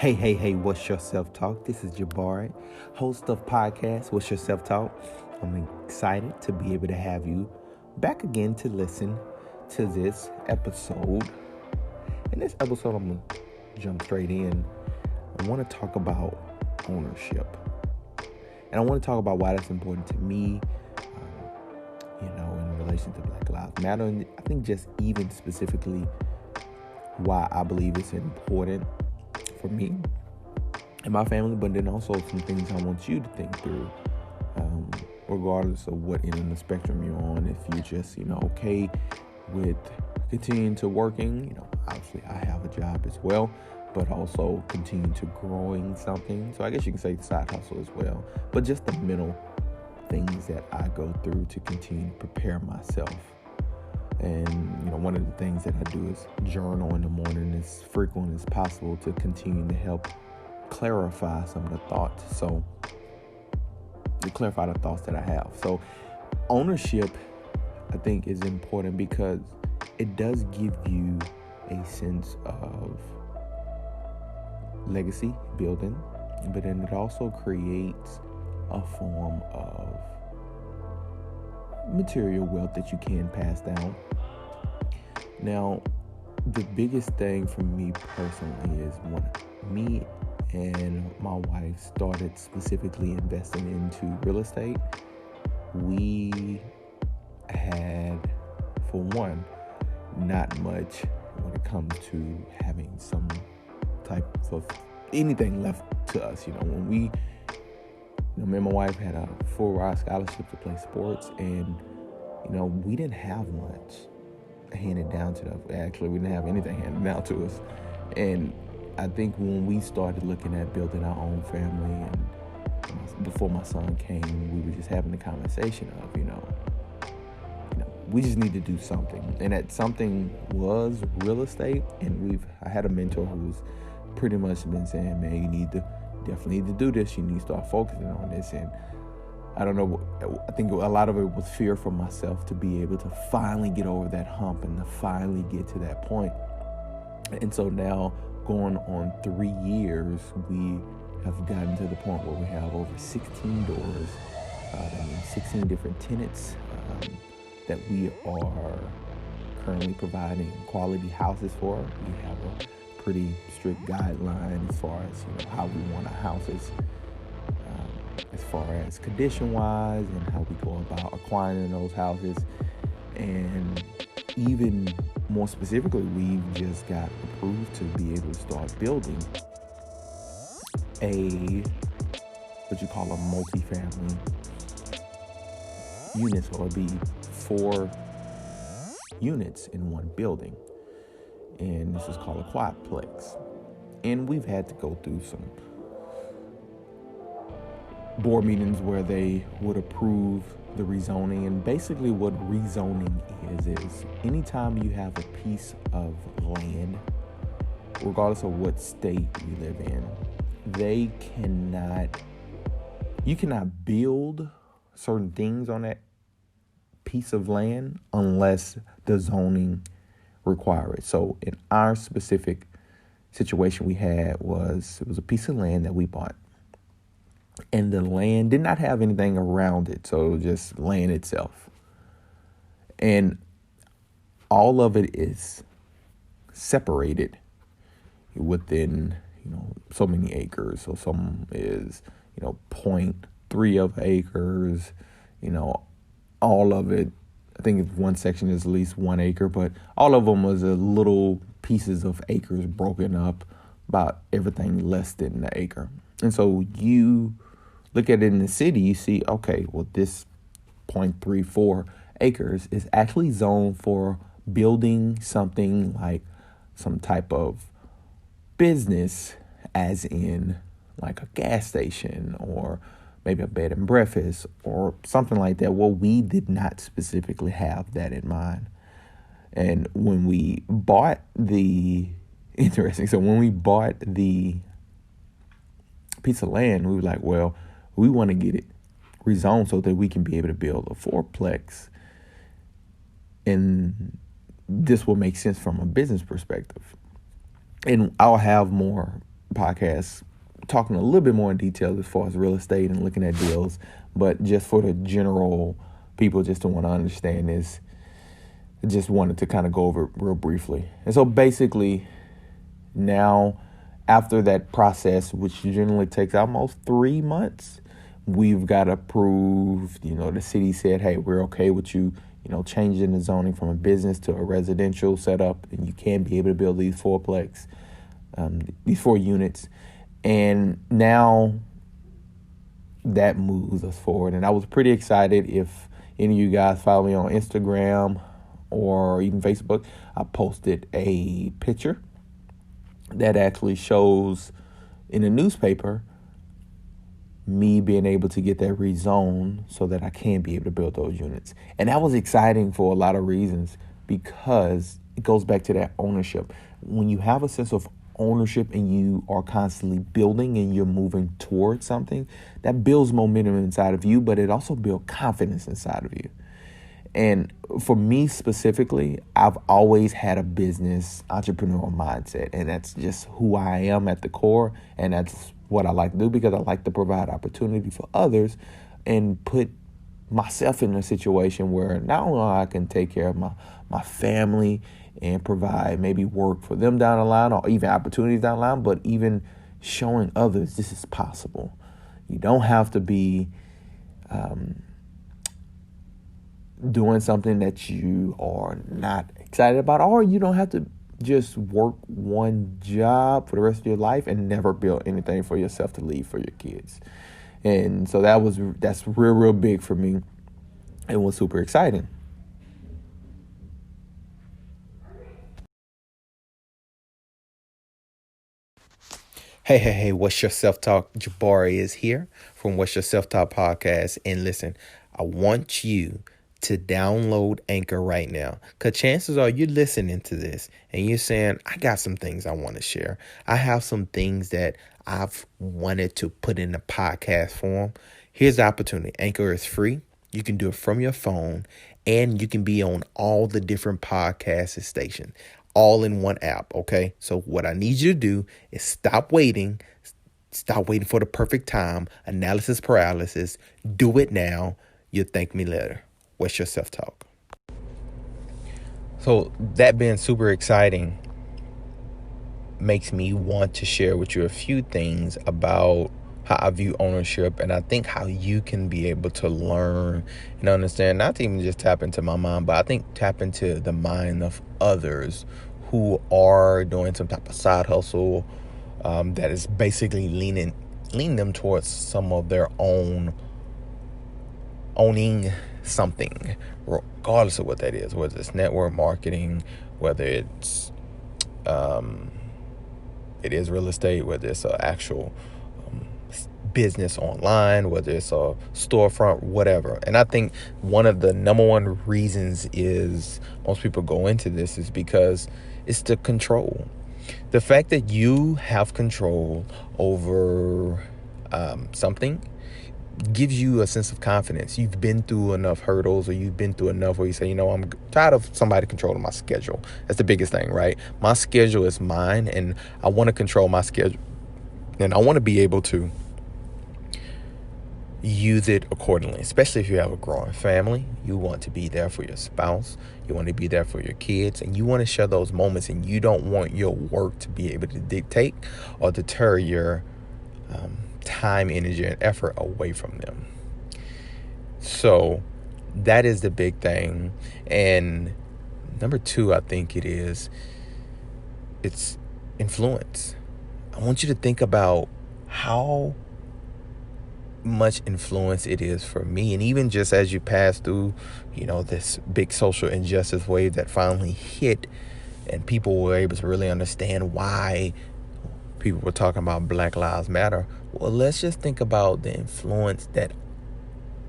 Hey, what's your self-talk? This is Jabari, host of podcast, What's Your Self-Talk? I'm excited to be able to have you back again to listen to this episode. In this episode, I'm going to jump straight in. I want to talk about ownership. And I want to talk about why that's important to me, in relation to Black Lives Matter. And I think just even specifically why I believe it's important for me and my family, but then also some things I want you to think through, regardless of what end of the spectrum you're on. If you're just, okay with continuing to working, obviously I have a job as well, but also continue to growing something. So I guess you can say side hustle as well, but just the mental things that I go through to continue to prepare myself. And, one of the things that I do is journal in the morning as frequent as possible to continue to help clarify some of the thoughts. So, to clarify the thoughts that I have. So, ownership, I think, is important because it does give you a sense of legacy building, but then it also creates a form of material wealth that you can pass down. Now, the biggest thing for me personally is when me and my wife started specifically investing into real estate, we had, for one, not much when it comes to having some type of anything left to us. When we, me and my wife had a full ride scholarship to play sports, and we didn't have much handed down to us. Actually, we didn't have anything handed down to us. And I think when we started looking at building our own family, and before my son came, we were just having the conversation of, we just need to do something. And that something was real estate. And I had a mentor who's pretty much been saying, man, you definitely need to do this. You need to start focusing on this. And I don't know, I think a lot of it was fear for myself to be able to finally get over that hump and to finally get to that point. And so now, going on 3 years, we have gotten to the point where we have over 16 doors, that means 16 different tenants that we are currently providing quality houses for. We have a pretty strict guideline as far as how we want our houses, as far as condition-wise, and how we go about acquiring those houses. And even more specifically, we've just got approved to be able to start building what you call a multifamily unit, or be 4 units in one building. And this is called a quadplex. And we've had to go through some board meetings where they would approve the rezoning. And basically what rezoning is anytime you have a piece of land, regardless of what state you live in, you cannot build certain things on that piece of land unless the zoning requires it. So in our specific situation it was a piece of land that we bought. And the land did not have anything around it, so it was just land itself. And all of it is separated within, so many acres. So some is, 0.3 of acres, all of it. I think one section is at least 1 acre, but all of them was a little pieces of acres broken up, about everything less than the acre. And so you look at it in the city, you see, okay, well, this 0.34 acres is actually zoned for building something like some type of business, as in like a gas station or maybe a bed and breakfast or something like that. Well, we did not specifically have that in mind. And when we bought when we bought the piece of land, we were like, well, we want to get it rezoned so that we can be able to build a fourplex. And this will make sense from a business perspective. And I'll have more podcast talking a little bit more in detail as far as real estate and looking at deals, but just for the general people just to want to understand this, just wanted to kind of go over it real briefly. And so basically now, after that process, which generally takes almost 3 months, we've got approved. The city said, hey, we're okay with you, changing the zoning from a business to a residential setup, and you can be able to build these these 4 units. And now that moves us forward. And I was pretty excited. If any of you guys follow me on Instagram or even Facebook, I posted a picture that actually shows in a newspaper me being able to get that rezoned so that I can be able to build those units. And that was exciting for a lot of reasons, because it goes back to that ownership. When you have a sense of ownership and you are constantly building and you're moving towards something, that builds momentum inside of you, but it also builds confidence inside of you. And for me specifically, I've always had a business entrepreneurial mindset, and that's just who I am at the core. And that's what I like to do, because I like to provide opportunity for others and put myself in a situation where not only I can take care of my family and provide maybe work for them down the line, or even opportunities down the line, but even showing others this is possible. You don't have to be doing something that you are not excited about, or you don't have to just work one job for the rest of your life and never build anything for yourself to leave for your kids. And so that's real big for me, and was super exciting. Hey, What's Your Self-Talk? Jabari is here from What's Your Self-Talk podcast. And listen, I want you to download Anchor right now, because chances are you're listening to this and you're saying, I got some things I want to share. I have some things that I've wanted to put in a podcast form. Here's the opportunity. Anchor is free. You can do it from your phone, and you can be on all the different podcast stations, all in one app. Okay. So what I need you to do is stop waiting for the perfect time, analysis paralysis. Do it now. You'll thank me later. What's your self-talk? So that being super exciting makes me want to share with you a few things about how I view ownership, and I think how you can be able to learn and understand, not to even just tap into my mind, but I think tap into the mind of others who are doing some type of side hustle that is basically leaning them towards some of their owning something, regardless of what that is, whether it's network marketing, whether it's it is real estate, whether it's an actual business online, whether it's a storefront, whatever. And I think one of the number one reasons is most people go into this is because it's the control. The fact that you have control over something gives you a sense of confidence. You've been through enough hurdles, or you've been through enough where you say, I'm tired of somebody controlling my schedule. That's the biggest thing, right? My schedule is mine, and I want to control my schedule, and I want to be able to use it accordingly, especially if you have a growing family. You want to be there for your spouse. You want to be there for your kids, and you want to share those moments, and you don't want your work to be able to dictate or deter your time, energy, and effort away from them. So that is the big thing. And number 2, I think it's influence. I want you to think about how much influence it is for me. And even just as you pass through, this big social injustice wave that finally hit, and people were able to really understand why people were talking about Black Lives Matter. Well, let's just think about the influence that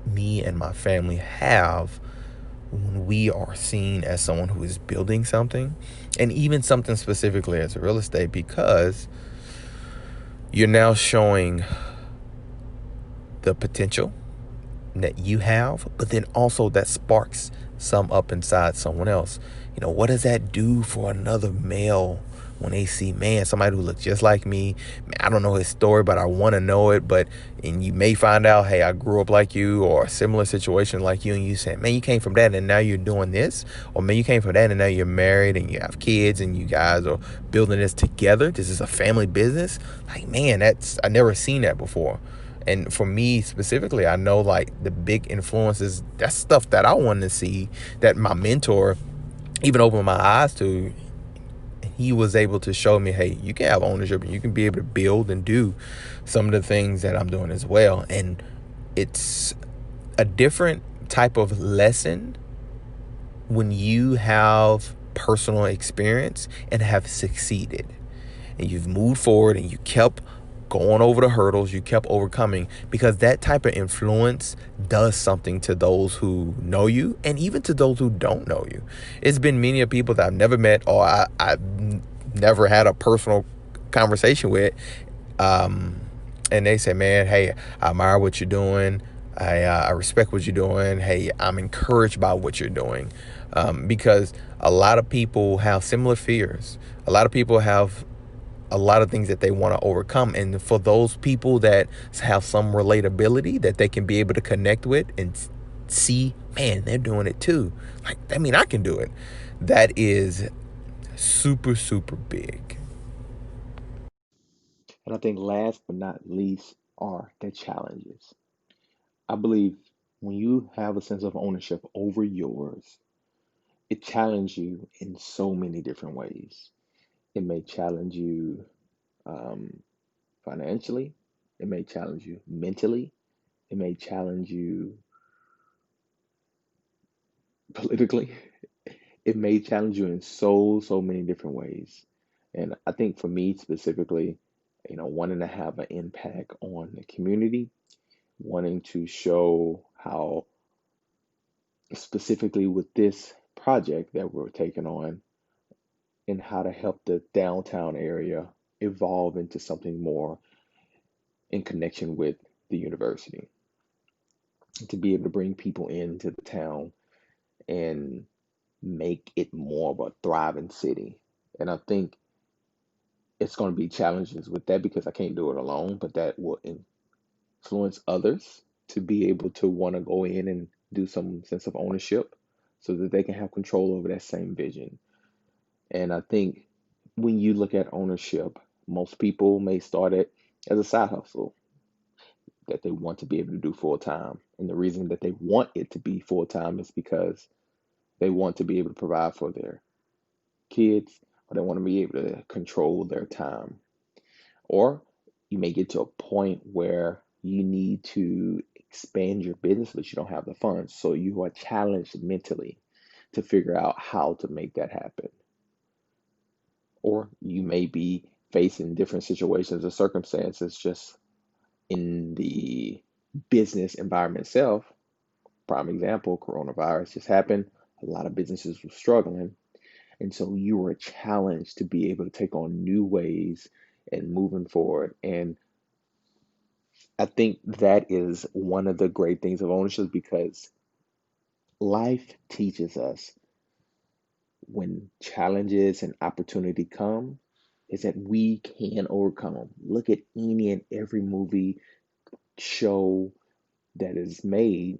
me and my family have when we are seen as someone who is building something, and even something specifically as real estate, because you're now showing the potential that you have, but then also that sparks some up inside someone else. What does that do for another male when they see, man, somebody who looks just like me. Man, I don't know his story, but I want to know it. But and you may find out, hey, I grew up like you, or a similar situation like you, and you say, man, you came from that and now you're doing this, or man, you came from that and now you're married and you have kids and you guys are building this together. This is a family business. Like, man, that's I never seen that before. And for me specifically, I know like the big influences, that's stuff that I wanted to see, that my mentor even opened my eyes to. He was able to show me, hey, you can have ownership and you can be able to build and do some of the things that I'm doing as well. And it's a different type of lesson when you have personal experience and have succeeded and you've moved forward and you kept going over the hurdles, you kept overcoming, because that type of influence does something to those who know you and even to those who don't know you. It's been many of people that I've never met, or I've never had a personal conversation with, um, and they say, man, hey, I admire what you're doing. I respect what you're doing. Hey, I'm encouraged by what you're doing, because a lot of people have similar fears. A lot of people have a lot of things that they want to overcome. And for those people that have some relatability that they can be able to connect with and see, man, they're doing it too. Like, I mean, I can do it. That is super, super big. And I think last but not least are the challenges. I believe when you have a sense of ownership over yours, it challenges you in so many different ways. It may challenge you um, financially, it may challenge you mentally, it may challenge you politically, it may challenge you in so many different ways. And I think for me specifically, wanting to have an impact on the community, wanting to show how specifically with this project that we're taking on and how to help the downtown area evolve into something more in connection with the university, to be able to bring people into the town and make it more of a thriving city. And I think it's going to be challenges with that because I can't do it alone, but that will influence others to be able to want to go in and do some sense of ownership so that they can have control over that same vision. And I think when you look at ownership, most people may start it as a side hustle that they want to be able to do full time. And the reason that they want it to be full time is because they want to be able to provide for their kids, or they want to be able to control their time. Or you may get to a point where you need to expand your business, but you don't have the funds. So you are challenged mentally to figure out how to make that happen. Or you may be facing different situations or circumstances just in the business environment itself. Prime example, coronavirus just happened. A lot of businesses were struggling. And so you were challenged to be able to take on new ways and moving forward. And I think that is one of the great things of ownership because life teaches us when challenges and opportunity come is that we can overcome them. Look at any and every movie, show that is made,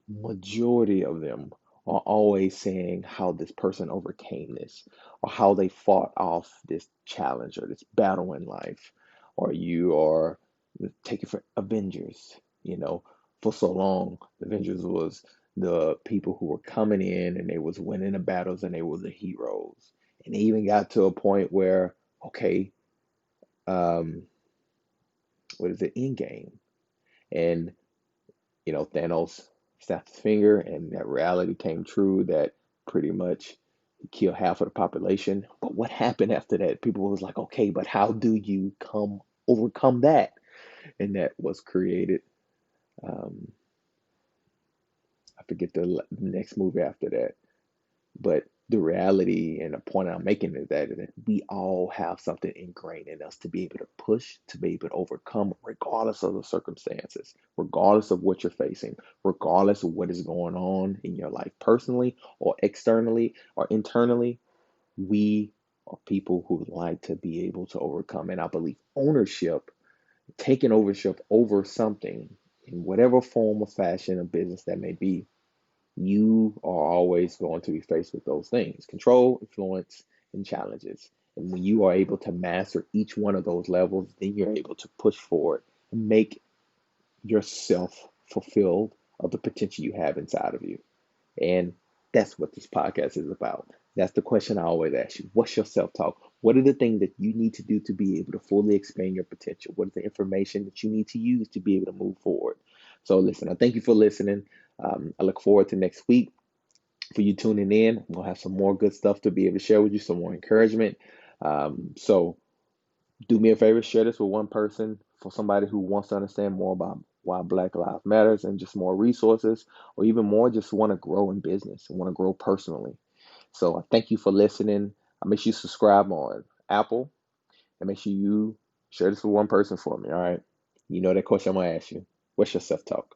majority of them are always saying how this person overcame this or how they fought off this challenge or this battle in life. Or you are taking for Avengers, for so long, the Avengers was the people who were coming in and they was winning the battles and they were the heroes. And they even got to a point where, okay, um, what is it, Endgame? And Thanos snapped his finger, and that reality came true that pretty much he killed half of the population. But what happened after that? People was like, okay, but how do you come overcome that? And that was created. Um, I forget the next movie after that, but the reality and the point I'm making is that we all have something ingrained in us to be able to push, to be able to overcome, regardless of the circumstances, regardless of what you're facing, regardless of what is going on in your life personally or externally or internally. We are people who like to be able to overcome. And I believe ownership, taking ownership over something in whatever form or fashion of business that may be, you are always going to be faced with those things: control, influence, and challenges. And when you are able to master each one of those levels, then you're able to push forward and make yourself fulfilled of the potential you have inside of you. And that's what this podcast is about. That's the question I always ask you. What's your self talk? What are the things that you need to do to be able to fully expand your potential? What is the information that you need to use to be able to move forward? So, listen, I thank you for listening. I look forward to next week for you tuning in. We'll have some more good stuff to be able to share with you, some more encouragement. So, do me a favor, share this with one person, for somebody who wants to understand more about why Black Lives Matters and just more resources, or even more just want to grow in business and want to grow personally. So I thank you for listening. I make sure you subscribe on Apple, and make sure you share this with one person for me. All right. You know that question I'm gonna ask you. What's your self talk?